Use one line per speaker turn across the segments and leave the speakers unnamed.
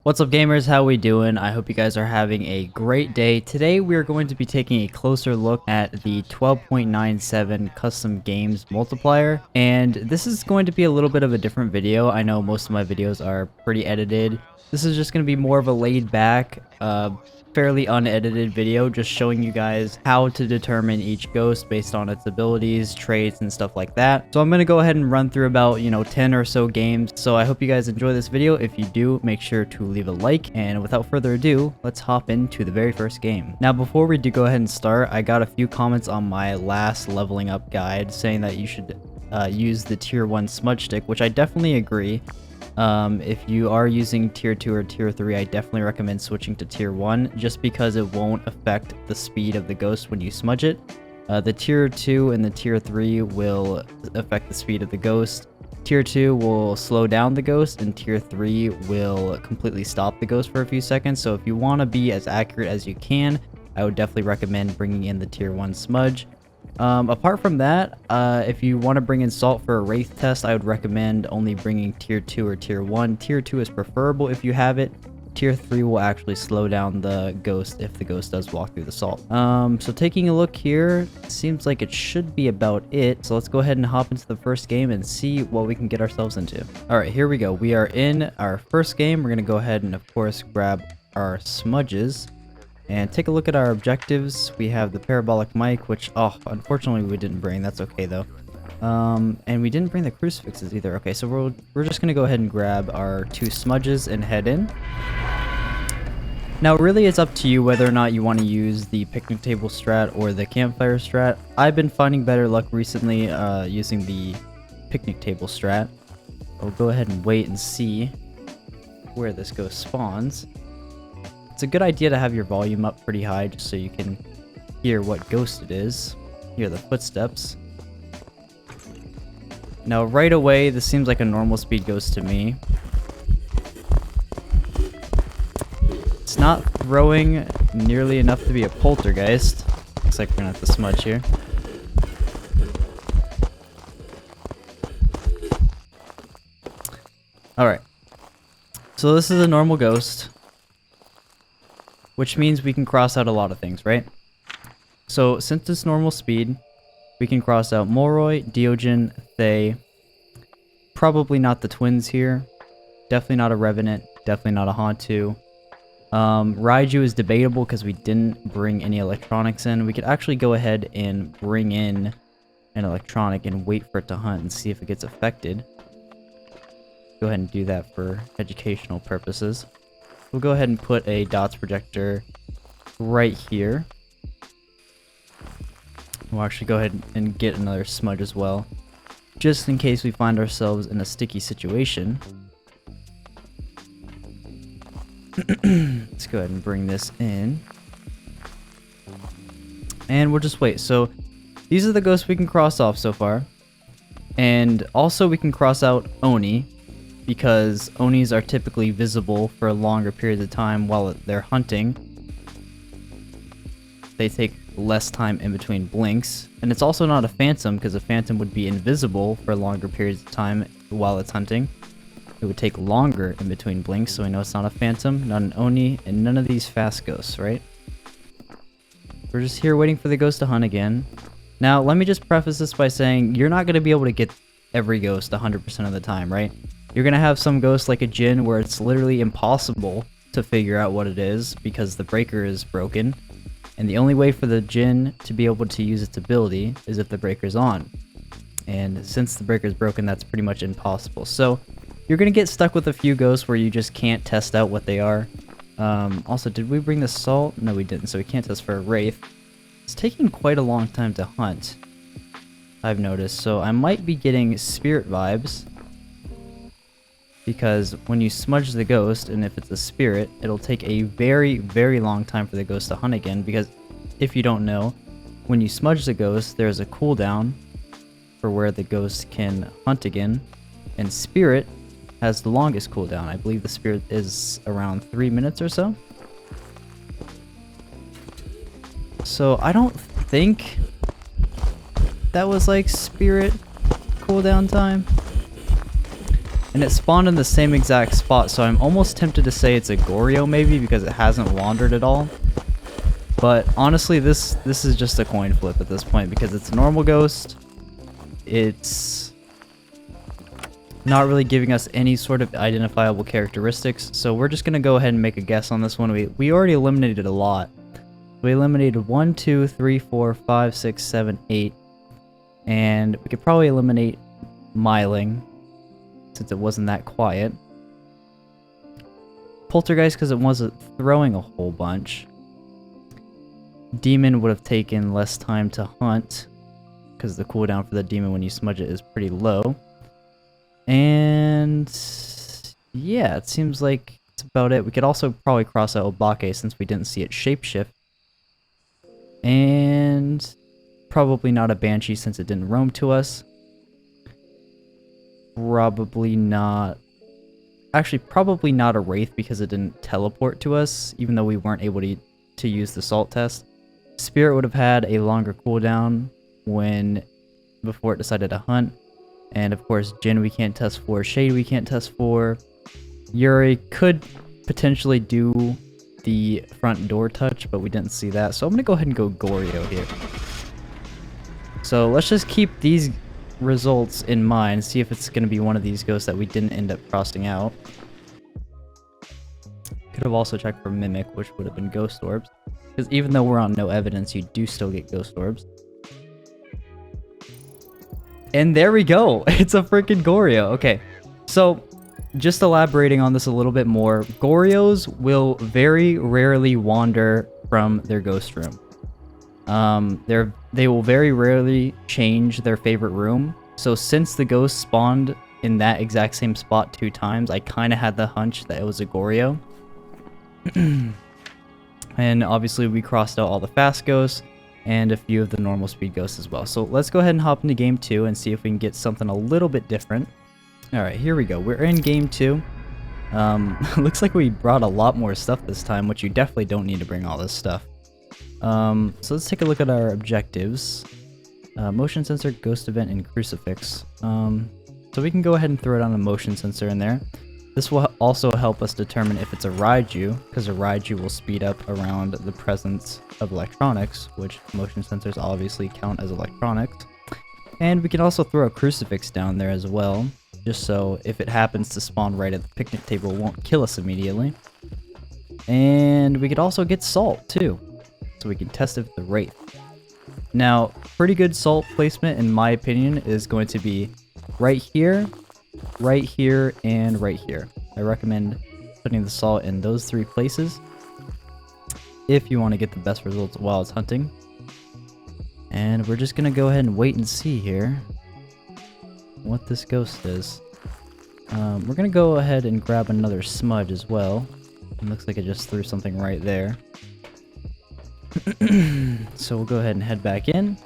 What's up, gamers? How we doing? I hope you guys are having a great day. Today we are going to be taking a closer look at the 12.97 custom games multiplier, and this is going to be a little bit of a different video. I know most of my videos are pretty edited. This is just going to be more of a laid back, fairly unedited video, just showing you guys how to determine each ghost based on its abilities, traits, and stuff like that. So I'm going to go ahead and run through about, 10 or so games. So I hope you guys enjoy this video. If you do, make sure to leave a like, and without further ado, let's hop into the very first game. Now, before we do go ahead and start, I got a few comments on my last leveling up guide saying that you should use the tier 1 smudge stick, which I definitely agree. If you are using tier 2 or tier 3, I definitely recommend switching to tier 1 just because it won't affect the speed of the ghost when you smudge it. The tier 2 and the tier 3 will affect the speed of the ghost. Tier 2 will slow down the ghost, and tier 3 will completely stop the ghost for a few seconds. So if you want to be as accurate as you can, I would definitely recommend bringing in the tier 1 smudge. Apart from that, if you want to bring in salt for a wraith test, I would recommend only bringing tier 2 or tier 1. Tier 2 is preferable if you have it. Tier 3 will actually slow down the ghost if the ghost does walk through the salt. So taking a look here, it seems like it should be about it. So let's go ahead and hop into the first game and see what we can get ourselves into. Alright, here we go. We are in our first game. We're going to go ahead and, of course, grab our smudges and take a look at our objectives. We have the parabolic mic, which, unfortunately we didn't bring. That's okay, though. And we didn't bring the crucifixes either. Okay, so we're just going to go ahead and grab our 2 smudges and head in. Now, really, it's up to you whether or not you want to use the picnic table strat or the campfire strat. I've been finding better luck recently using the picnic table strat. I'll go ahead and wait and see where this ghost spawns. It's a good idea to have your volume up pretty high just so you can hear what ghost it is, hear the footsteps. Now, right away, this seems like a normal speed ghost to me. It's not throwing nearly enough to be a poltergeist. Looks like we're gonna have to smudge here. Alright. So this is a normal ghost, which means we can cross out a lot of things, right? So since it's normal speed, we can cross out Moroi, Diogen, Thay. Probably not the twins here. Definitely not a Revenant. Definitely not a Hantu. Raiju is debatable because we didn't bring any electronics in. We could actually go ahead and bring in an electronic and wait for it to hunt and see if it gets affected. Go ahead and do that for educational purposes. We'll go ahead and put a dots projector right here. We'll actually go ahead and get another smudge as well, just in case we find ourselves in a sticky situation. Let's go ahead and bring this in. And we'll just wait. So these are the ghosts we can cross off so far. And also we can cross out Oni, because Onis are typically visible for longer periods of time while they're hunting. They take less time in between blinks. And it's also not a phantom, because a phantom would be invisible for longer periods of time while it's hunting. It would take longer in between blinks, so we know it's not a phantom, not an Oni, and none of these fast ghosts, right? We're just here waiting for the ghost to hunt again. Now, let me just preface this by saying you're not going to be able to get every ghost 100% of the time, right? You're going to have some ghosts like a Jinn where it's literally impossible to figure out what it is because the breaker is broken. And the only way for the Jinn to be able to use its ability is if the breaker's on. And since the breaker's broken, that's pretty much impossible. So you're going to get stuck with a few ghosts where you just can't test out what they are. Also, did we bring the salt? No, we didn't, so we can't test for a wraith. It's taking quite a long time to hunt, I've noticed. So I might be getting spirit vibes, because when you smudge the ghost, and if it's a spirit, it'll take a very, very long time for the ghost to hunt again, because if you don't know, when you smudge the ghost, there's a cooldown for where the ghost can hunt again, and spirit has the longest cooldown. I believe the spirit is around 3 minutes or so. So I don't think that was like spirit cooldown time. And it spawned in the same exact spot, so I'm almost tempted to say it's a Goryo maybe because it hasn't wandered at all. But honestly, this is just a coin flip at this point because it's a normal ghost. It's not really giving us any sort of identifiable characteristics, so we're just gonna go ahead and make a guess on this one. We already eliminated a lot. We eliminated 1, 2, 3, 4, 5, 6, 7, 8, and we could probably eliminate Myling since it wasn't that quiet. Poltergeist because it wasn't throwing a whole bunch. Demon would have taken less time to hunt because the cooldown for the demon when you smudge it is pretty low. And yeah, it seems like that's about it. We could also probably cross out Obake since we didn't see it shapeshift. And probably not a Banshee since it didn't roam to us. Probably not... Actually, probably not a Wraith because it didn't teleport to us, even though we weren't able to use the salt test. Spirit would have had a longer cooldown before it decided to hunt. And of course, Jin we can't test for, Shade we can't test for. Yuri could potentially do the front door touch, but we didn't see that. So I'm gonna go ahead and go Goryo here. So let's just keep these results in mind, see if it's gonna be one of these ghosts that we didn't end up crossing out. Could have also checked for Mimic, which would have been Ghost Orbs. Because even though we're on no evidence, you do still get Ghost Orbs. And there we go! It's a freaking Goryo! Okay, so just elaborating on this a little bit more, Goryos will very rarely wander from their ghost room. They will very rarely change their favorite room. So since the ghost spawned in that exact same spot 2 times, I kind of had the hunch that it was a Goryo. And obviously we crossed out all the fast ghosts and a few of the normal speed ghosts as well. So let's go ahead and hop into game 2 and see if we can get something a little bit different. Alright, here we go. We're in game 2. Looks like we brought a lot more stuff this time, which you definitely don't need to bring all this stuff. So let's take a look at our objectives. Motion sensor, ghost event, and crucifix. So we can go ahead and throw it on a motion sensor in there. This will also help us determine if it's a Raiju, because a Raiju will speed up around the presence of electronics, which motion sensors obviously count as electronics. And we can also throw a crucifix down there as well, just so if it happens to spawn right at the picnic table, it won't kill us immediately. And we could also get salt too, so we can test if the Wraith. Now, pretty good salt placement in my opinion is going to be right here, and right here. I recommend putting the salt in those 3 places if you want to get the best results while it's hunting. And we're just gonna go ahead and wait and see here what this ghost is. We're gonna go ahead and grab another smudge as well. It looks like it just threw something right there. So we'll go ahead and head back in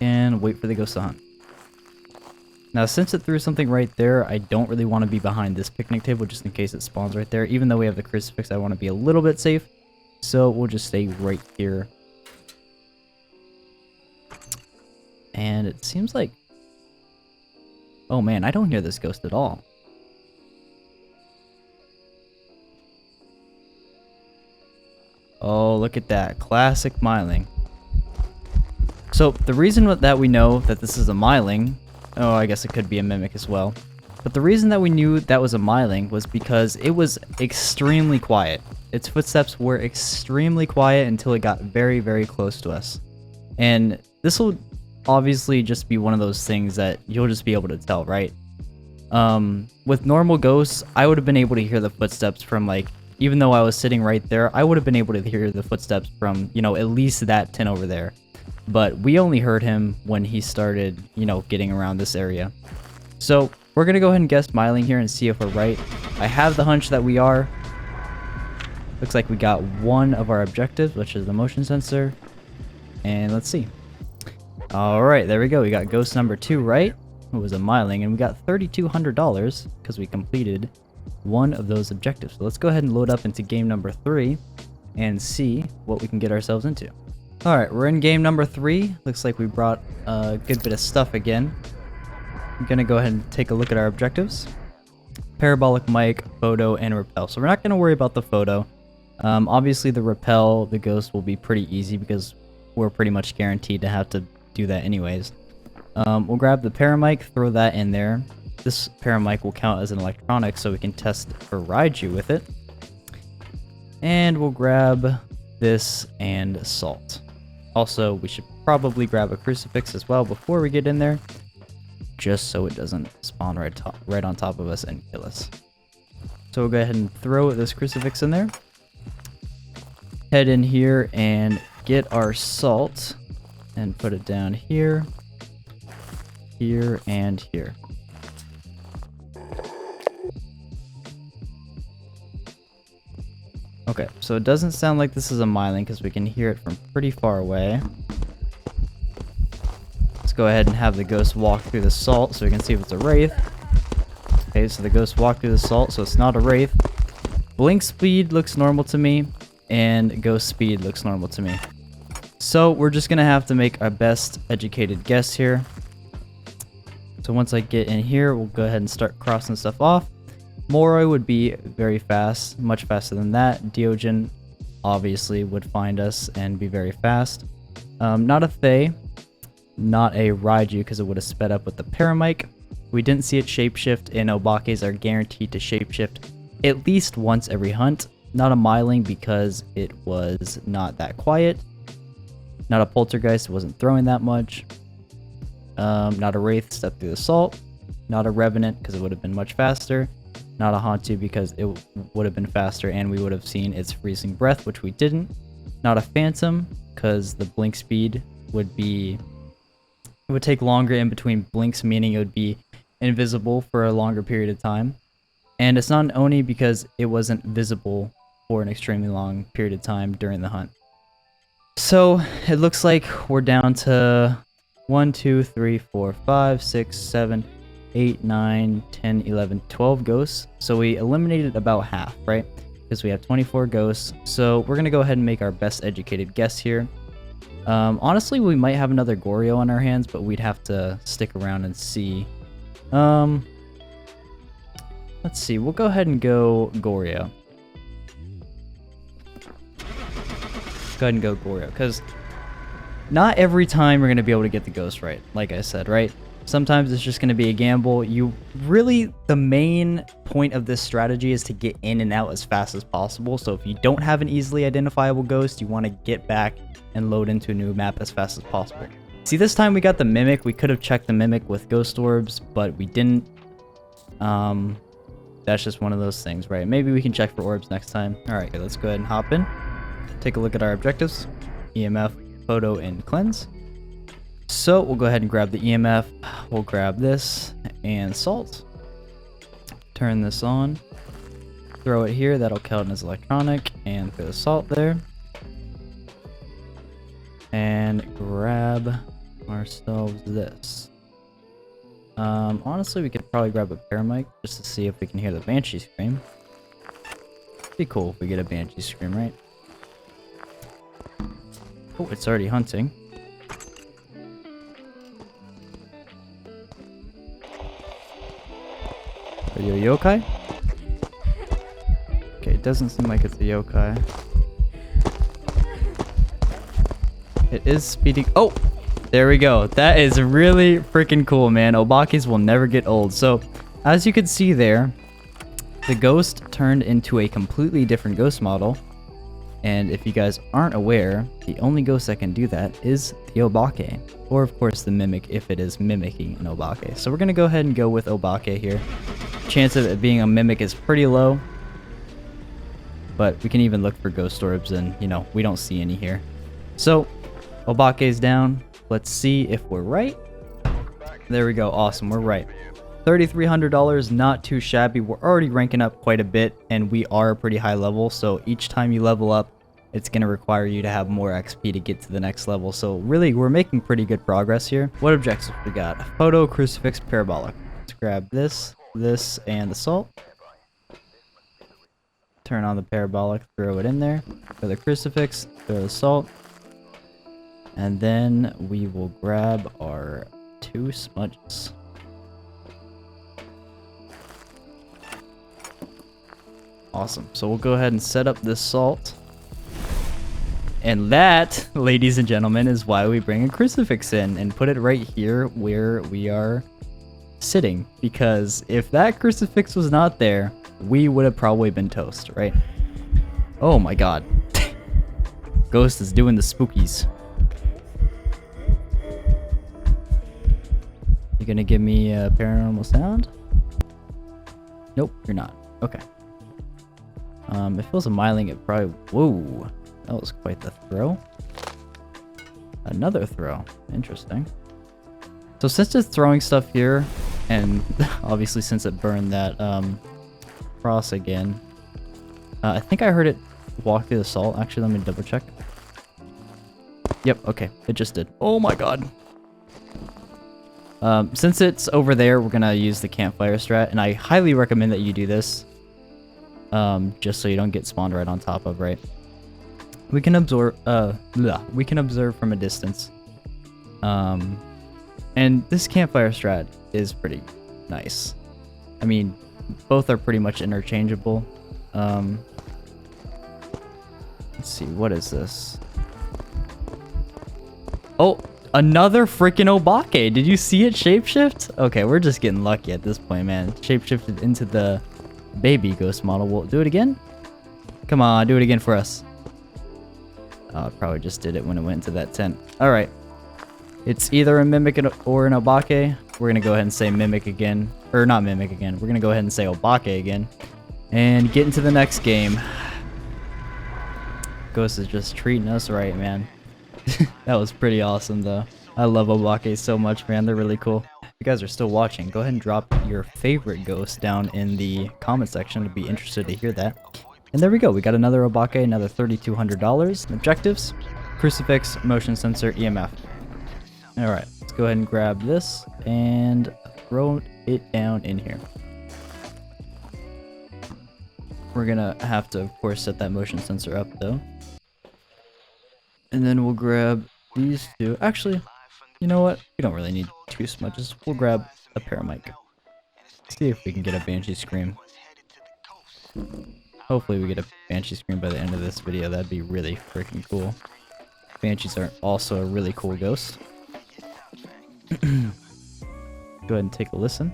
and wait for the ghost to hunt. Now, since it threw something right there, I don't really want to be behind this picnic table just in case it spawns right there. Even though we have the crucifix, I want to be a little bit safe. So we'll just stay right here. And it seems like... Oh man, I don't hear this ghost at all. Oh, look at that. Classic Myling. So, the reason that we know that this is a Myling... Oh, I guess it could be a Mimic as well. But the reason that we knew that was a Myling was because it was extremely quiet. Its footsteps were extremely quiet until it got very, very close to us. And this will obviously just be one of those things that you'll just be able to tell, right? With normal ghosts, I would have been able to hear the footsteps from, like, even though I was sitting right there, I would have been able to hear the footsteps from, you know, at least that tin over there. But we only heard him when he started, you know, getting around this area. So we're going to go ahead and guess Myling here and see if we're right. I have the hunch that we are. Looks like we got one of our objectives, which is the motion sensor. And let's see. Alright, there we go. We got ghost number 2 right. It was a Myling, and we got $3,200 because we completed one of those objectives. So let's go ahead and load up into game number 3 and see what we can get ourselves into. Alright, we're in game number 3. Looks like we brought a good bit of stuff again. I'm gonna go ahead and take a look at our objectives. parabolic mic, photo, and repel. So we're not going to worry about the photo. Obviously the repel, the ghost will be pretty easy because we're pretty much guaranteed to have to do that anyways. We'll grab the paramic, throw that in there. This paramic will count as an electronic so we can test for Raiju with it. And we'll grab this and salt. Also, we should probably grab a crucifix as well before we get in there, just so it doesn't spawn right on top of us and kill us. So we'll go ahead and throw this crucifix in there. Head in here and get our salt and put it down here, here, and here. Okay, so it doesn't sound like this is a myling because we can hear it from pretty far away. Let's go ahead and have the ghost walk through the salt so we can see if it's a wraith. Okay, so the ghost walked through the salt, so it's not a wraith. Blink speed looks normal to me, and ghost speed looks normal to me. So we're just gonna have to make our best educated guess here. So once I get in here, we'll go ahead and start crossing stuff off. Moroi would be very fast, much faster than that. Diogen obviously would find us and be very fast. Not a Thay, not a Raiju because it would have sped up with the paramic. We didn't see it shapeshift, and Obakes are guaranteed to shapeshift at least once every hunt. Not a myling because it was not that quiet. Not a poltergeist, it wasn't throwing that much. Not a wraith, stepped through the salt. Not a revenant because it would have been much faster. Not a Hantu because it would have been faster and we would have seen its freezing breath, which we didn't. Not a phantom because the blink speed would be... It would take longer in between blinks, meaning it would be invisible for a longer period of time. And it's not an Oni because it wasn't visible for an extremely long period of time during the hunt. So it looks like we're down to 1, 2, 3, 4, 5, 6, 7, 8, 9, 10, 11, 12 ghosts. So we eliminated about half, right? Because we have 24 ghosts. So we're going to go ahead and make our best educated guess here. Honestly, we might have another Goryo on our hands, but we'd have to stick around and see. Let's see. We'll go ahead and go Goryo. Go ahead and go Goryo, because not every time we're going to be able to get the ghost right, like I said, right? Sometimes it's just going to be a gamble. The main point of this strategy is to get in and out as fast as possible. So if you don't have an easily identifiable ghost, you want to get back and load into a new map as fast as possible. See, this time we got the Mimic. We could have checked the Mimic with ghost orbs, but we didn't. That's just one of those things, right? Maybe we can check for orbs next time. All right, let's go ahead and hop in. Take a look at our objectives. EMF, photo, and cleanse. So we'll go ahead and grab the EMF. We'll grab this and salt. Turn this on. Throw it here. That'll count as electronic. And throw the salt there. And grab ourselves this. Honestly, we could probably grab a paramic just to see if we can hear the Banshee scream. Be cool if we get a Banshee scream, right? Oh, it's already hunting. Are you a yokai? Okay, it doesn't seem like it's a yokai. It is speeding. Oh! There we go. That is really freaking cool, man. Obakes will never get old. So, as you can see there, the ghost turned into a completely different ghost model. And if you guys aren't aware, the only ghost that can do that is the Obake. Or, of course, the Mimic if it is mimicking an Obake. So we're going to go ahead and go with Obake here. Chance of it being a Mimic is pretty low. But we can even look for ghost orbs and, you know, we don't see any here. So, Obake's down. Let's see if we're right. There we go. Awesome. We're right. $3,300, not too shabby. We're already ranking up quite a bit, and we are a pretty high level. So each time you level up, it's going to require you to have more XP to get to the next level. So really, we're making pretty good progress here. What objectives we got? Photo, crucifix, parabolic. Let's grab this, and the salt. Turn on the parabolic, throw it in there. For the crucifix, throw the salt. And then we will grab our 2 smudges. Awesome. So we'll go ahead and set up this salt. And that, ladies and gentlemen, is why we bring a crucifix in and put it right here where we are sitting. Because if that crucifix was not there, we would have probably been toast, right? Oh my god. Ghost is doing the spookies. You gonna give me a paranormal sound? Nope, you're not. Okay. If it was a myling, it probably... Whoa. That was quite the throw. Another throw. Interesting. So since it's throwing stuff here, and obviously since it burned that cross again, I think I heard it walk through the salt. Actually, let me double check. Yep, okay. It just did. Oh my god. Since it's over there, we're gonna use the campfire strat, and I highly recommend that you do this. Just so you don't get spawned right on top of, right? We can observe from a distance. And this campfire strat is pretty nice. I mean, both are pretty much interchangeable. Let's see, what is this? Oh, another freaking Obake. Did you see it shapeshift? Okay, we're just getting lucky at this point, man. Shapeshifted into the baby ghost model. We'll do it again. Come on, do it again for us. Oh, it probably just did it when it went into that tent. All right. It's either a Mimic or an Obake. We're going to go ahead and say Mimic again. Or not Mimic again. We're going to go ahead and say Obake again. And get into the next game. Ghost is just treating us right, man. That was pretty awesome, though. I love Obake so much, man. They're really cool. If you guys are still watching, go ahead and drop your favorite ghost down in the comment section. I'd be interested to hear that. And there we go. We got another Obake, another $3,200. Objectives: crucifix, motion sensor, EMF. Alright, let's go ahead and grab this and throw it down in here. We're gonna have to, of course, set that motion sensor up, though. And then we'll grab these two. Actually, you know what? We don't really need two smudges. We'll grab a paramic. See if we can get a Banshee Scream. Hopefully we get a Banshee Scream by the end of this video. That'd be really freaking cool. Banshees are also a really cool ghost. Go ahead and take a listen.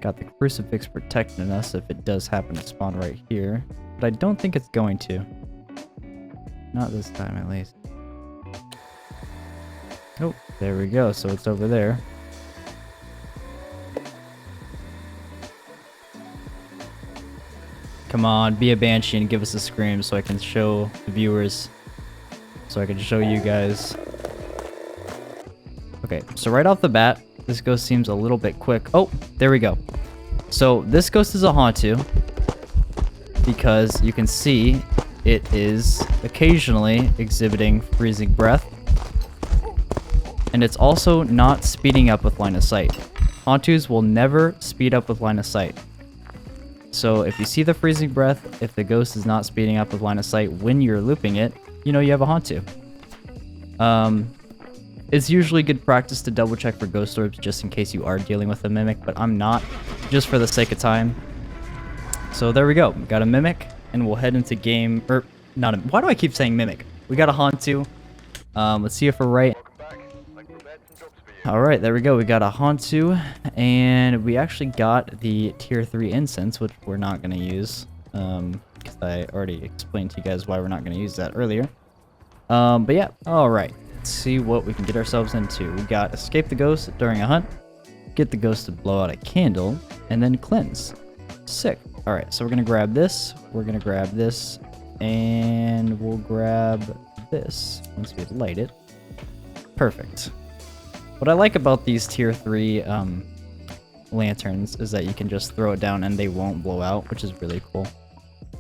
Got the crucifix protecting us if it does happen to spawn right here. But I don't think it's going to. Not this time, at least. Oh, there we go. So it's over there. Come on, be a Banshee and give us a scream so I can show the viewers. So I can show you guys. Okay, so right off the bat, this ghost seems a little bit quick. Oh, there we go. So this ghost is a Hantu because you can see it is occasionally exhibiting freezing breath. And it's also not speeding up with line of sight. Hantus will never speed up with line of sight. So if you see the freezing breath, if the ghost is not speeding up with line of sight when you're looping it, you know you have a Hantu. It's usually good practice to double check for ghost orbs just in case you are dealing with a Mimic, but I'm not, just for the sake of time. So there we go. We got a Mimic, and we'll head into game, or not a, why do I keep saying Mimic? We got a Hantu. Let's see if we're right. Alright, there we go. We got a Hantu, and we actually got the tier 3 incense, which we're not going to use. Because I already explained to you guys why we're not going to use that earlier. But yeah, alright. Let's see what we can get ourselves into. We got escape the ghost during a hunt, get the ghost to blow out a candle, and then cleanse. Sick. Alright, so we're going to grab this, we're going to grab this, and we'll grab this once we light it. Perfect. What I like about these tier 3 lanterns is that you can just throw it down and they won't blow out, which is really cool.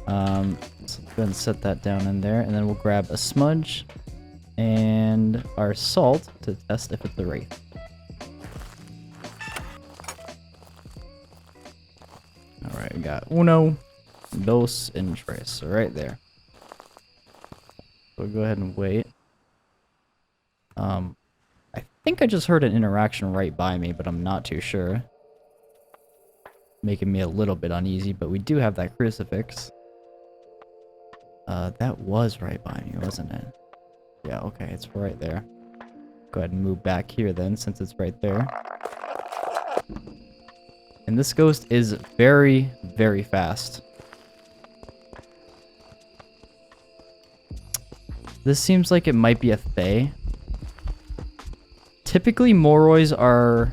So let's go ahead and set that down in there, and then we'll grab a smudge and our salt to test if it's a wraith. Alright, we got uno, dos, and tres. So right there. We'll go ahead and wait. I think I just heard an interaction right by me, but I'm not too sure. making me a little bit uneasy, but we do have that crucifix. That was right by me, wasn't it? Yeah, okay, it's right there. Go ahead and move back here then, since it's right there. And this ghost is very, very fast. This seems like it might be a Thay. Typically, Moroys are...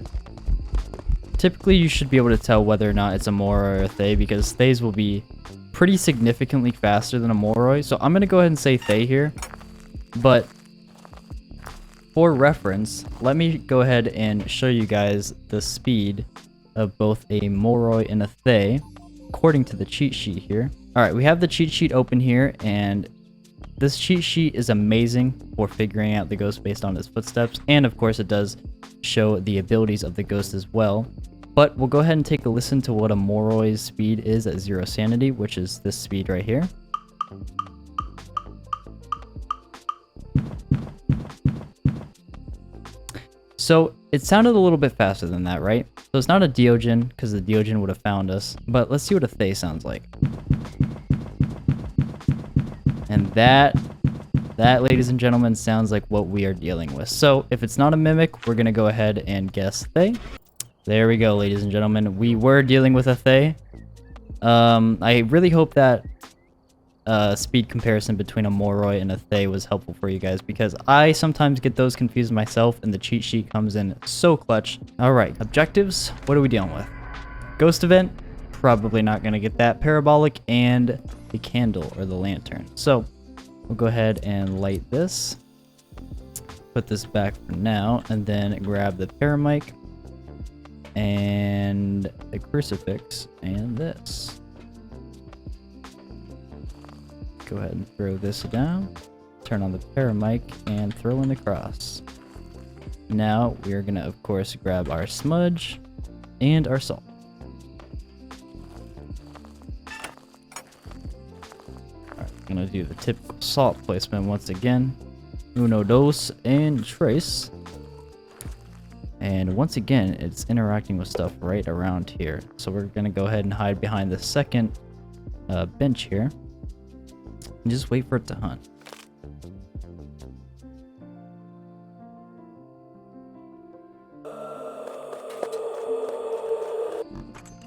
Typically, you should be able to tell whether or not it's a Moroi or a Thay, because Thays will be pretty significantly faster than a Moroi. So I'm going to go ahead and say Thay here. But for reference, let me go ahead and show you guys the speed of both a Moroi and a Thay, according to the cheat sheet here. Alright, we have the cheat sheet open here, and this cheat sheet is amazing for figuring out the ghost based on its footsteps, and of course it does show the abilities of the ghost as well. But we'll go ahead and take a listen to what a Moroi's speed is at 0 sanity, which is this speed right here. So it sounded a little bit faster than that, right? So it's not a Diogen, because the Diogen would have found us. But let's see what a Thay sounds like. And that, ladies and gentlemen, sounds like what we are dealing with. So if it's not a Mimic, we're going to go ahead and guess Thay. There we go, ladies and gentlemen. We were dealing with a Thay. I really hope that speed comparison between a Moroi and a Thay was helpful for you guys, because I sometimes get those confused myself, and the cheat sheet comes in so clutch. Alright, objectives. What are we dealing with? Ghost event. Probably not going to get that. Parabolic and the candle or the lantern. So we'll go ahead and light this. Put this back for now, and then grab the paramic and the crucifix and this. Go ahead and throw this down. Turn on the paramic and throw in the cross. Now we are going to, of course, grab our smudge and our salt. Alright, going to do the typical salt placement once again. Uno, dos, and tres. And once again, it's interacting with stuff right around here. So we're going to go ahead and hide behind the second bench here. And just wait for it to hunt.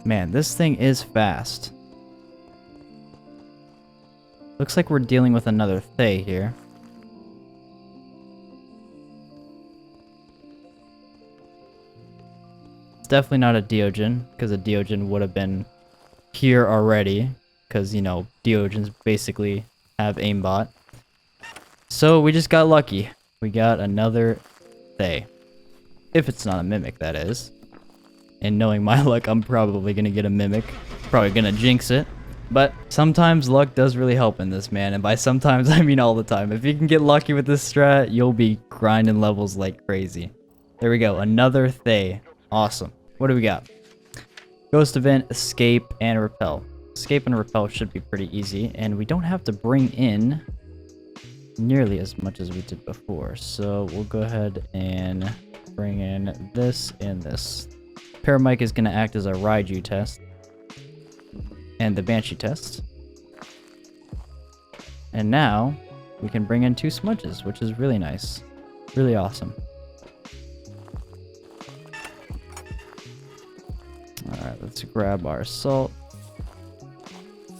Man, this thing is fast. Looks like we're dealing with another Thay here. It's definitely not a Diogen, because a Diogen would have been here already. Because, you know, Diogens basically have aimbot. So we just got lucky. We got another Thay. If it's not a Mimic, that is. And knowing my luck, I'm probably going to get a Mimic. Probably going to jinx it. But sometimes luck does really help in this, man. And by sometimes, I mean all the time. If you can get lucky with this strat, you'll be grinding levels like crazy. There we go. Another Thay. Awesome. What do we got? Ghost event, escape, and repel. Escape and repel should be pretty easy. And we don't have to bring in nearly as much as we did before. So we'll go ahead and bring in this and this. Paramic is going to act as a Raiju test. And the Banshee test. And now we can bring in 2 smudges, which is really nice. Really awesome. Alright, let's grab our salt.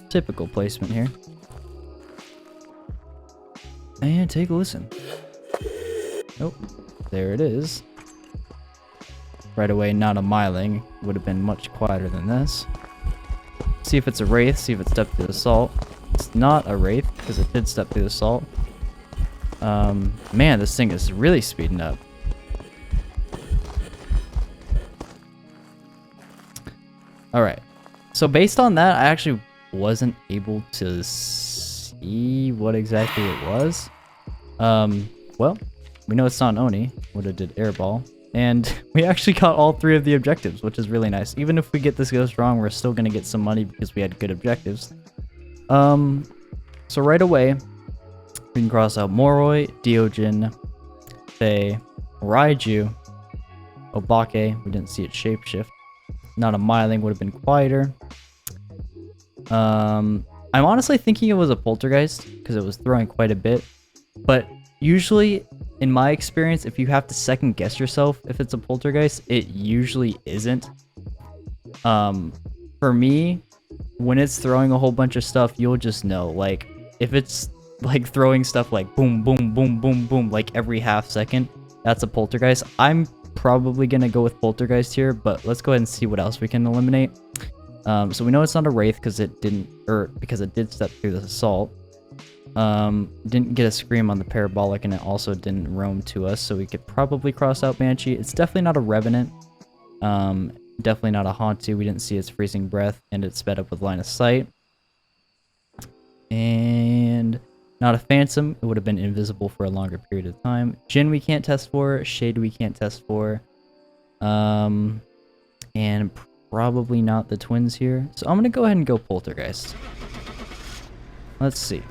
Typical placement here. And take a listen. Nope. There it is. Right away, not a Myling. Would have been much quieter than this. See if it's a Wraith, see if it stepped through the salt. It's not a Wraith, because it did step through the salt. Man, this thing is really speeding up. Alright. So based on that, I actually wasn't able to see what exactly it was. Well, we know it's not an Oni. Would have did Airball. And we actually got all 3 of the objectives, which is really nice. Even if we get this ghost wrong, we're still going to get some money because we had good objectives. So right away, we can cross out Moroi, Diogen, Thay, Raiju, Obake. We didn't see it shapeshift. Not a Myling, would have been quieter. I'm honestly thinking it was a poltergeist because it was throwing quite a bit. But usually, in my experience, if you have to second guess yourself if it's a poltergeist, it usually isn't. For me, when it's throwing a whole bunch of stuff, you'll just know. Like, if it's like throwing stuff like boom, boom, boom, boom, boom, like every half second, that's a poltergeist. I'm probably gonna go with poltergeist here, but let's go ahead and see what else we can eliminate. So we know it's not a wraith because it didn't, or because it did step through the assault. Didn't get a scream on the parabolic, and it also didn't roam to us, so we could probably cross out Banshee. It's definitely not a revenant. Definitely not a hauntoo. We didn't see its freezing breath, and it sped up with line of sight. And not a phantom. It would have been invisible for a longer period of time. Jinn we can't test for. Shade we can't test for. And probably not the twins here. So I'm gonna go ahead and go poltergeist. Let's see.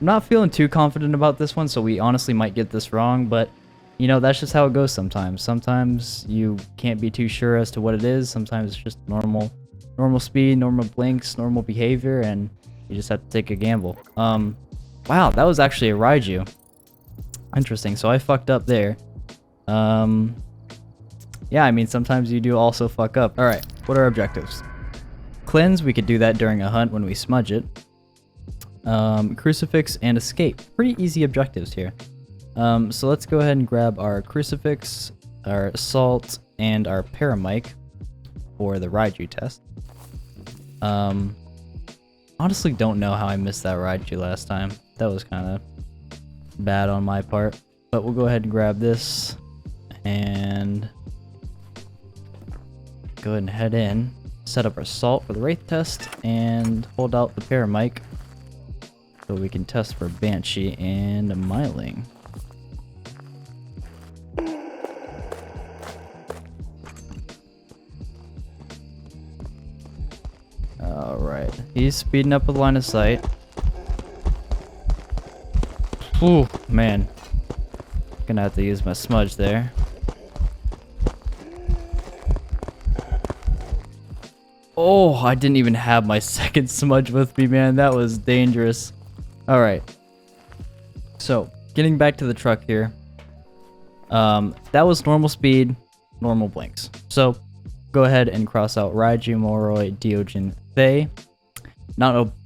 I'm not feeling too confident about this one, so we honestly might get this wrong, but you know, that's just how it goes sometimes. Sometimes you can't be too sure as to what it is. Sometimes it's just normal speed, normal blinks, normal behavior, and you just have to take a gamble. Wow, that was actually a Raiju. Interesting, so I fucked up there. Yeah, I mean, sometimes you do also fuck up. Alright, what are our objectives? Cleanse, we could do that during a hunt when we smudge it. Crucifix and escape. Pretty easy objectives here. So let's go ahead and grab our crucifix, our assault, and our paramike for the Raiju test. Honestly don't know how I missed that Raiju last time. That was kind of bad on my part. But we'll go ahead and grab this and go ahead and head in, set up our assault for the wraith test, and hold out the paramike so we can test for Banshee and Myling. Alright, he's speeding up with line of sight. Ooh, man. Gonna have to use my smudge there. Oh, I didn't even have my second smudge with me, man. That was dangerous. Alright. So, getting back to the truck here. That was normal speed, normal blinks. So, go ahead and cross out Raiju, Moroi, Deogen, Thay.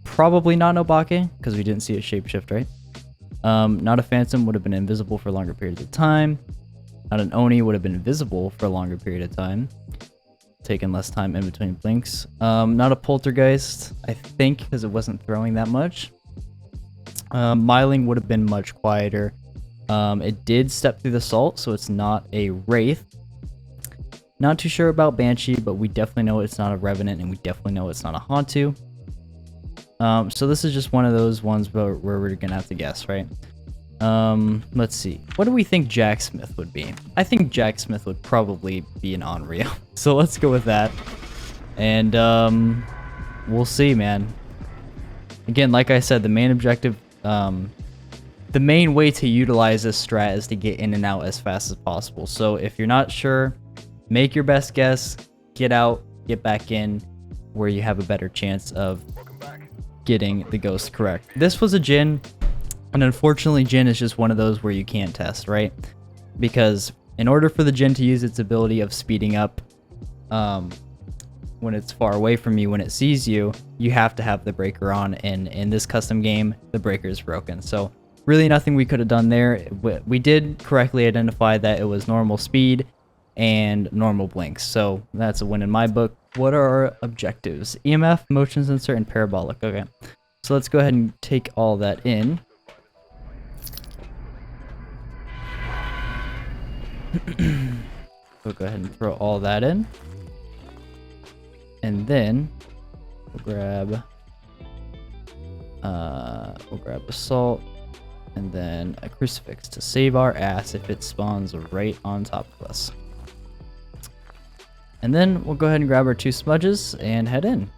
Probably not Obake, because we didn't see a shapeshift, right? Not a Phantom, would have been invisible for longer periods of time. Not an Oni, would have been visible for a longer period of time. Taking less time in between blinks. Not a Poltergeist, I think, because it wasn't throwing that much. Myling would have been much quieter. It did step through the salt, so it's not a Wraith. Not too sure about Banshee, but we definitely know it's not a Revenant, and we definitely know it's not a Hauntoo. So this is just one of those ones where we're gonna have to guess, right? Let's see. What do we think Jack Smith would be? I think Jack Smith would probably be an Onryo. So let's go with that. And we'll see, man. Again, like I said, the main objective, the main way to utilize this strat is to get in and out as fast as possible. So if you're not sure, make your best guess, get out, get back in, where you have a better chance of getting the ghost correct. This was a Jinn, and unfortunately Jinn is just one of those where you can't test, right? Because in order for the Jinn to use its ability of speeding up when it's far away from you, when it sees you, you have to have the breaker on, and in this custom game, the breaker is broken. So really nothing we could have done there. We did correctly identify that it was normal speed and normal blinks, so that's a win in my book. What are our objectives? EMF, motion sensor, and parabolic. Okay, so let's go ahead and take all that in. We'll go ahead and throw all that in, and then we'll grab assault, and then a crucifix to save our ass if it spawns right on top of us. And then we'll go ahead and grab our 2 smudges and head in.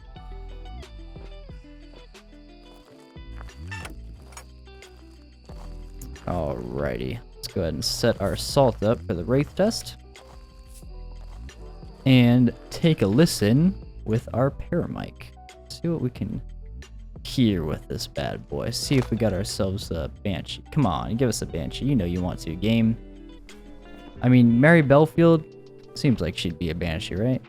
Alrighty, let's go ahead and set our assault up for the wraith test. and take a listen with our paramic. See what we can hear with this bad boy. See if we got ourselves a banshee. Come on, give us a banshee. You know you want to, game. I mean, Mary Belfield seems like she'd be a banshee, right?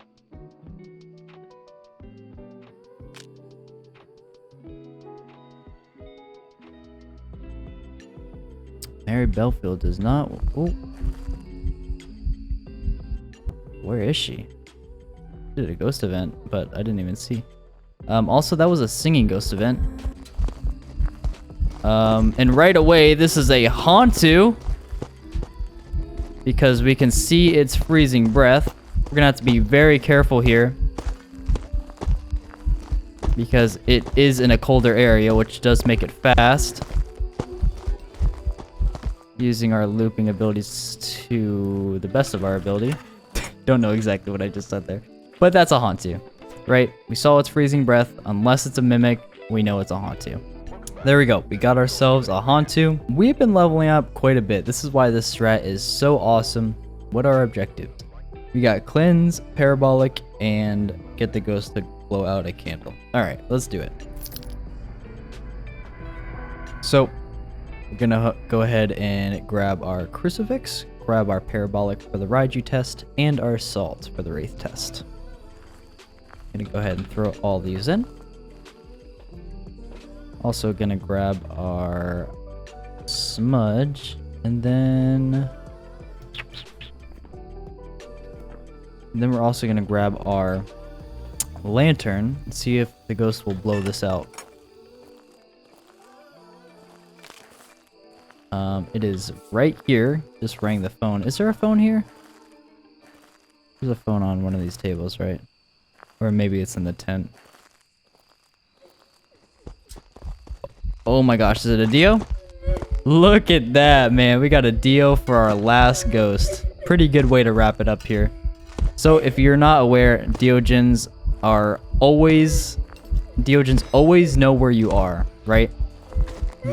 Mary Belfield does not. Oh, where is she? She did a ghost event, but I didn't even see. Also, that was a singing ghost event. And right away, this is a Hantu. Because we can see its freezing breath. We're gonna have to be very careful here. Because it is in a colder area, which does make it fast. Using our looping abilities to the best of our ability. Don't know exactly what I just said there. But that's a Hantu, right? We saw its freezing breath. Unless it's a mimic, we know it's a Hantu. There we go. We got ourselves a Hantu. We've been leveling up quite a bit. This is why this strat is so awesome. What are our objectives? We got cleanse, parabolic, and get the ghost to blow out a candle. All right, let's do it. So we're gonna go ahead and grab our crucifix, grab our parabolic for the Raiju test, and our salt for the wraith test. Gonna go ahead and throw all these in. Also gonna grab our smudge, and then we're also gonna grab our lantern and see if the ghost will blow this out. It is right here. Just rang the phone. Is there a phone here? There's a phone on one of these tables, right? Or maybe it's in the tent. Oh my gosh, is it a Dio? Look at that, man. We got a Dio for our last ghost. Pretty good way to wrap it up here. So if you're not aware, Deogens always know where you are, right?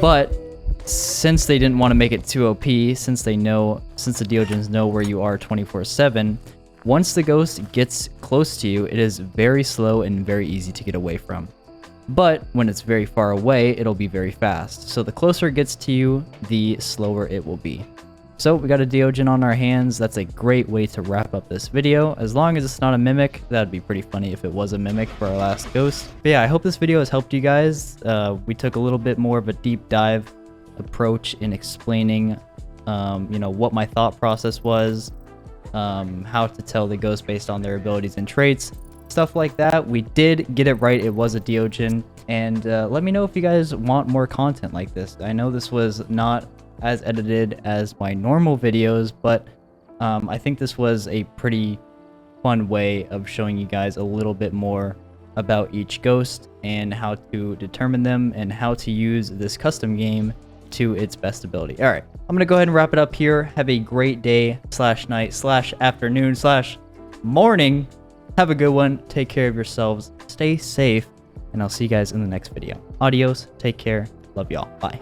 But since they didn't want to make it too OP, since the Deogens know where you are 24/7, once the ghost gets close to you, it is very slow and very easy to get away from. But when it's very far away, it'll be very fast. So the closer it gets to you, the slower it will be. So we got a Deogen on our hands. That's a great way to wrap up this video. As long as it's not a mimic, that'd be pretty funny if it was a mimic for our last ghost. But yeah, I hope this video has helped you guys. We took a little bit more of a deep dive approach in explaining, what my thought process was, how to tell the ghost based on their abilities and traits. Stuff like that. We did get it right. It was a Deogen. And let me know if you guys want more content like this. I know this was not as edited as my normal videos, but I think this was a pretty fun way of showing you guys a little bit more about each ghost and how to determine them and how to use this custom game to its best ability. All right, I'm gonna go ahead and wrap it up here. Have a great day / night / afternoon / morning. Have a good one. Take care of yourselves. Stay safe. And I'll see you guys in the next video. Adios. Take care. Love y'all. Bye.